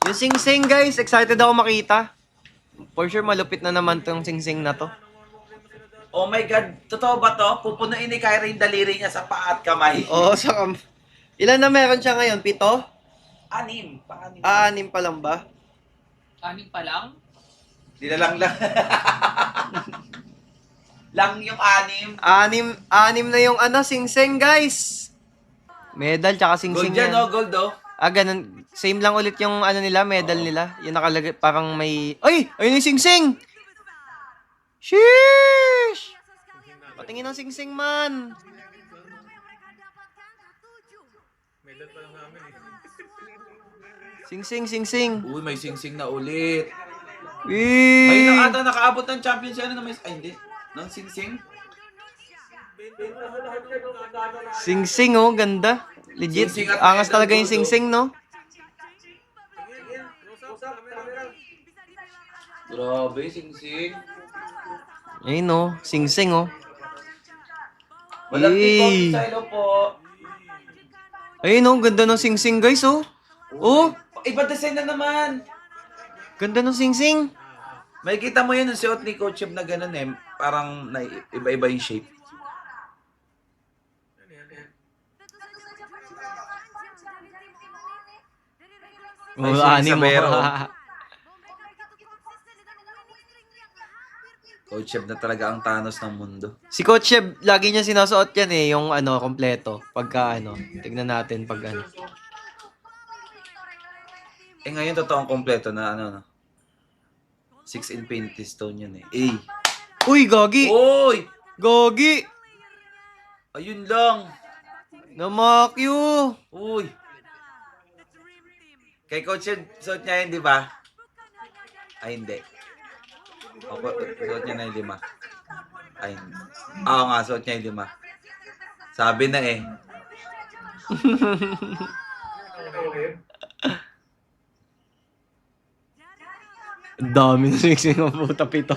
Yung Sing-Sing guys, excited ako makita. For sure, malupit na naman tong Sing-Sing na to. Oh my God, totoo ba to? Pupunuin ni Kyrie yung daliri niya sa paa at kamay. Oo, ilan na meron siya ngayon? 7? Anim. Pang-anim. Ah, 6 pa lang ba? 6 pa lang? Lang. Lang yung anim. 6 na yung Sing-Sing guys. Medal tsaka Sing-Sing Gold yan, yan. oh. Gold, oh. Ah, ganun. Same lang ulit yung nila, medal nila. Yung nakalagay, parang may... Ay! Ayun yung Sing-Sing! Sheesh! Patingin ng Sing-Sing man. Sing-Sing. Uy, may sing-sing na ulit. Wee! May nakaabot ng champions yan na may... Ay, hindi. Nang sing-sing? Sing-Sing, oh, ganda. Legit. Sing-Sing at Angas medal, talaga yung gold, Sing-Sing, no? Grabe, sing-sing. Ayun, oh. Sing-Sing, oh. Walang Yay! tip sa ilo po. Ayun, oh. Ganda ng Sing-Sing, guys, oh. Oh! Iba design na naman. Ganda ng Sing-Sing. May kita mo yun yung suot ni Coach Chip na gano'n eh. Parang na iba-iba yung shape. May Oh, sing 6 sa bero. mo. Coach Chip na talaga ang Thanos ng mundo. Si Coach Sheb, lagi niya sinusuot yan eh, yung kompleto. Pagka tignan natin pag Eh ngayon totoong kompleto na no? 6 Infinity Stone yun eh. Eh. Uy, Gogi! Oy! Gogi! Ayun lang. Namakyo! Uy. Kay Coach Chip, suot niya yun, di ba? Ay, hindi. Ako, suot niya na yung 5. Ay, hindi. Oo nga, suot niya yung 5. Sabi na eh. Ang dami na Sing-Sing ang puta 7.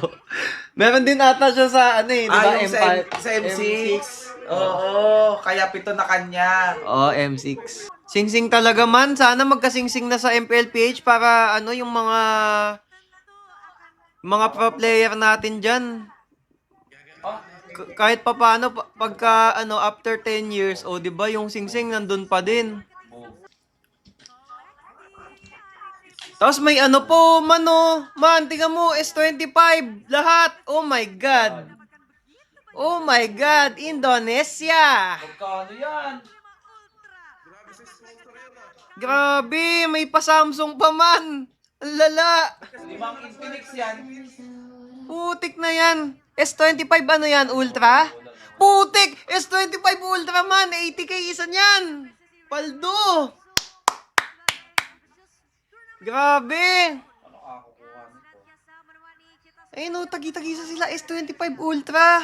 Meron din ata siya sa di ba? Yung sa M6. Oo, kaya 7 na kanya. Oh, M6. Sing-Sing talaga man. Sana magka-Sing-Sing na sa MPLPH para yung mga pro player natin dyan. Kahit pa paano, pagka after 10 years, di ba yung Sing-Sing nandun pa din. Tapos may po, man, tingnan mo, S25, lahat. Oh my God. Oh my God, Indonesia. Magkano yan? Grabe, may pa Samsung pa man. Ang lala. 5 Infinix yan. Putik na yan. S25 yan, Ultra? Putik! S25 Ultra man, 80k isa niyan. Paldo. Grabe. Ayun tagi-tagisa sila, S25 Ultra.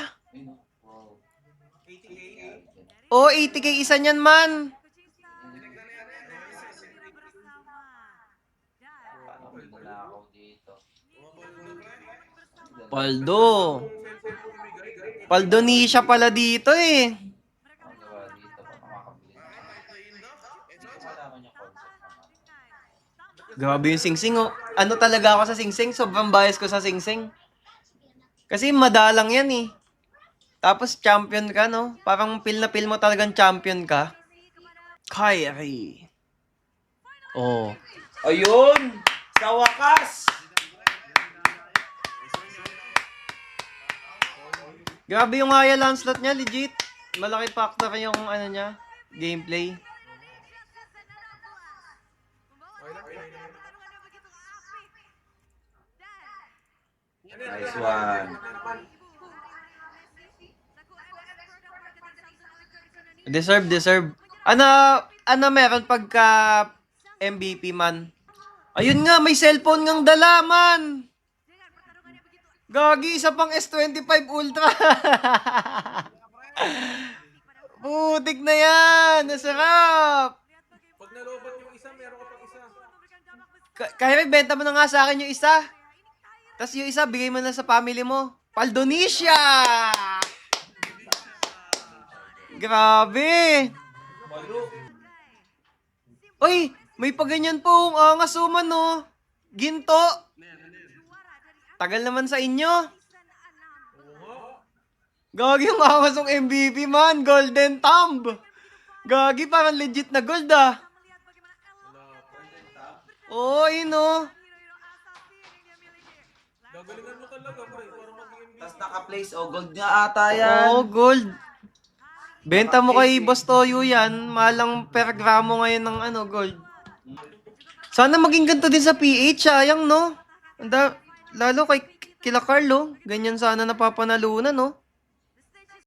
Oh, 80k isa niyan man. Paldo. Paldonisha pala dito eh. Grabe yung Sing-Sing oh. Ano talaga ako sa Sing-Sing? Sobrang bias ko sa Sing-Sing. Kasi madalang yan eh. Tapos champion ka no? Parang feel na feel mo talagang champion ka. Kyrie. Oh. Ayun! Sa wakas! Grabe yung Haya Lancelot niya, legit. Malaki factor yung niya, gameplay. Nice one. Deserve. Ano meron pagka MVP man? Ayun nga, may cellphone ngang dala man. Gagi, isa pang S25 Ultra. Putik na yan. Nasarap. Pag nalobat yung isa, meron ka pang isa. Kaya benta mo na nga sa akin yung isa. Tapos yung isa, bigay mo na sa family mo. Paldonisha! Grabe! Uy! May paganyan pong angas man, no? Ginto. Tagal naman sa inyo. Gagi yung angas ng MVP, man. Golden Thumb. Gagi, parang legit na gold, ah. Oo, yun, oh. Gagalingan mo talaga, pre. Para maging MVP. Tapos naka-place o gold nga ata yan. Oo, gold. Benta mo kay Boss Toyo yan. Malang per gramo ngayon ng gold. Sana maging ganito din sa PH, sayang, no? Lalo kay kila Carlo. Ganyan sana napapanalunan, no?